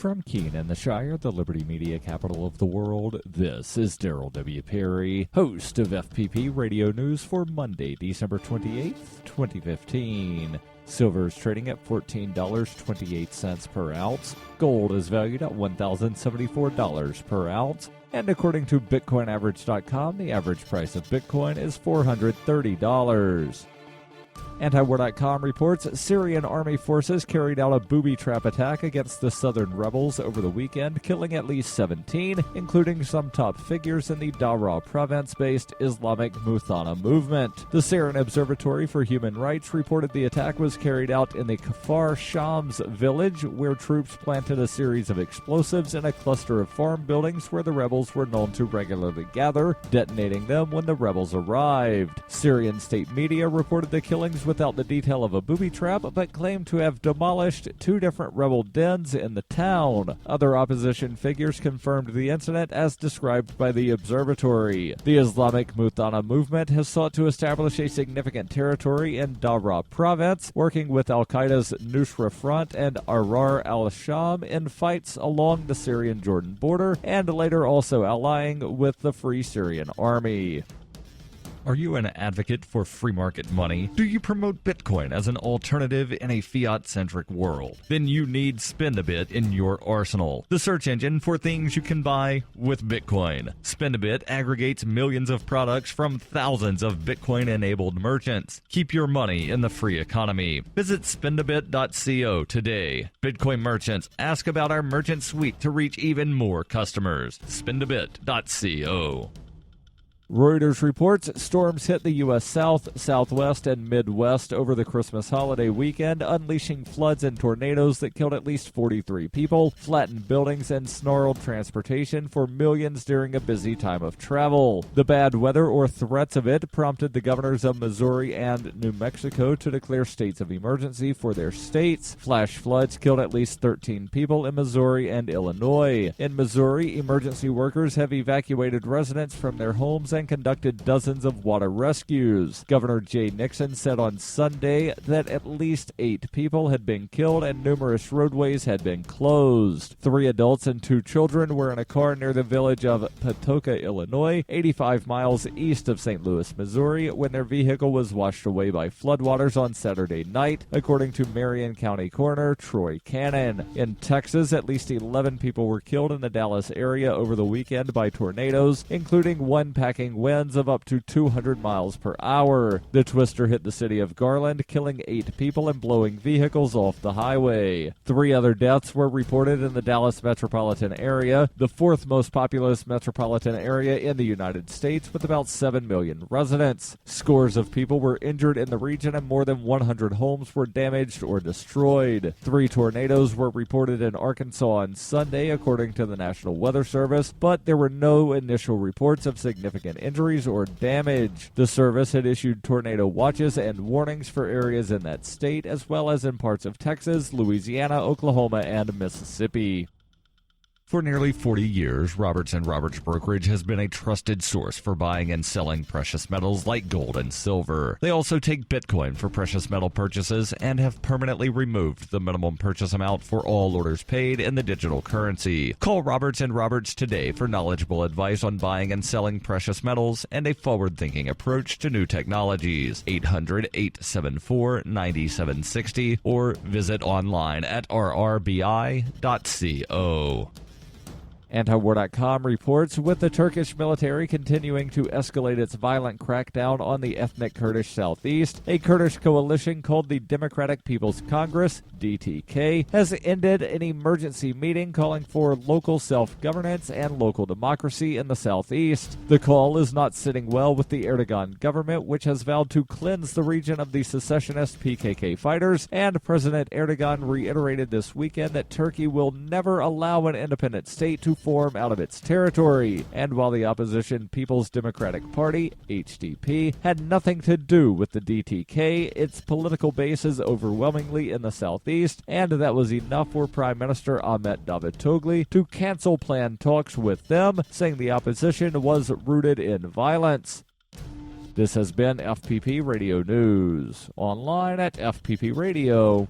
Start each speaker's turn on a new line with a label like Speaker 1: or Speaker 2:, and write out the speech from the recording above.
Speaker 1: From Keene in the Shire, the Liberty Media capital of the world, this is Daryl W. Perry, host of FPP Radio News for Monday, December 28th, 2015. Silver is trading at $14.28 per ounce. Gold is valued at $1,074 per ounce. And according to BitcoinAverage.com, the average price of Bitcoin is $430. Antiwar.com reports Syrian Army forces carried out a booby-trap attack against the southern rebels over the weekend, killing at least 17, including some top figures in the Daraa province-based Islamic Muthanna movement. The Syrian Observatory for Human Rights reported the attack was carried out in the Kfar Shams village, where troops planted a series of explosives in a cluster of farm buildings where the rebels were known to regularly gather, detonating them when the rebels arrived. Syrian state media reported the killings without the detail of a booby trap, but claimed to have demolished two different rebel dens in the town. Other opposition figures confirmed the incident as described by the observatory. The Islamic Muthanna movement has sought to establish a significant territory in Daraa province, working with Al-Qaeda's Nusra Front and Arar al-Sham in fights along the Syrian-Jordan border, and later also allying with the Free Syrian Army. Are you an advocate for free market money? Do you promote Bitcoin as an alternative in a fiat-centric world? Then you need Spendabit in your arsenal, the search engine for things you can buy with Bitcoin. Spendabit aggregates millions of products from thousands of Bitcoin-enabled merchants. Keep your money in the free economy. Visit spendabit.co today. Bitcoin merchants, ask about our merchant suite to reach even more customers. Spendabit.co. Reuters reports storms hit the U.S. South, Southwest, and Midwest over the Christmas holiday weekend, unleashing floods and tornadoes that killed at least 43 people, flattened buildings, and snarled transportation for millions during a busy time of travel. The bad weather, or threats of it, prompted the governors of Missouri and New Mexico to declare states of emergency for their states. Flash floods killed at least 13 people in Missouri and Illinois. In Missouri, emergency workers have evacuated residents from their homes and conducted dozens of water rescues. Governor Jay Nixon said on Sunday that at least 8 people had been killed and numerous roadways had been closed. 3 adults and 2 children were in a car near the village of Patoka, Illinois, 85 miles east of St. Louis, Missouri, when their vehicle was washed away by floodwaters on Saturday night, according to Marion County Coroner Troy Cannon. In Texas, at least 11 people were killed in the Dallas area over the weekend by tornadoes, including one packing winds of up to 200 miles per hour. The twister hit the city of Garland, killing 8 people and blowing vehicles off the highway. 3 other deaths were reported in the Dallas metropolitan area, the 4th most populous metropolitan area in the United States, with about 7 million residents. Scores of people were injured in the region and more than 100 homes were damaged or destroyed. 3 tornadoes were reported in Arkansas on Sunday, according to the National Weather Service, but there were no initial reports of significant injuries or damage. The service had issued tornado watches and warnings for areas in that state, as well as in parts of Texas, Louisiana, Oklahoma, and Mississippi. For nearly 40 years, Roberts & Roberts Brokerage has been a trusted source for buying and selling precious metals like gold and silver. They also take Bitcoin for precious metal purchases and have permanently removed the minimum purchase amount for all orders paid in the digital currency. Call Roberts & Roberts today for knowledgeable advice on buying and selling precious metals and a forward-thinking approach to new technologies. 800-874-9760 or visit online at rrbi.co. Antiwar.com reports, with the Turkish military continuing to escalate its violent crackdown on the ethnic Kurdish southeast, a Kurdish coalition called the Democratic People's Congress, DTK, has ended an emergency meeting calling for local self-governance and local democracy in the southeast. The call is not sitting well with the Erdogan government, which has vowed to cleanse the region of the secessionist PKK fighters, and President Erdogan reiterated this weekend that Turkey will never allow an independent state to form out of its territory. And while the opposition People's Democratic Party, HDP, had nothing to do with the DTK, its political base is overwhelmingly in the southeast, and that was enough for Prime Minister Ahmet Davutoglu to cancel planned talks with them, saying the opposition was rooted in violence. This has been FPP Radio News, online at fppradio.com.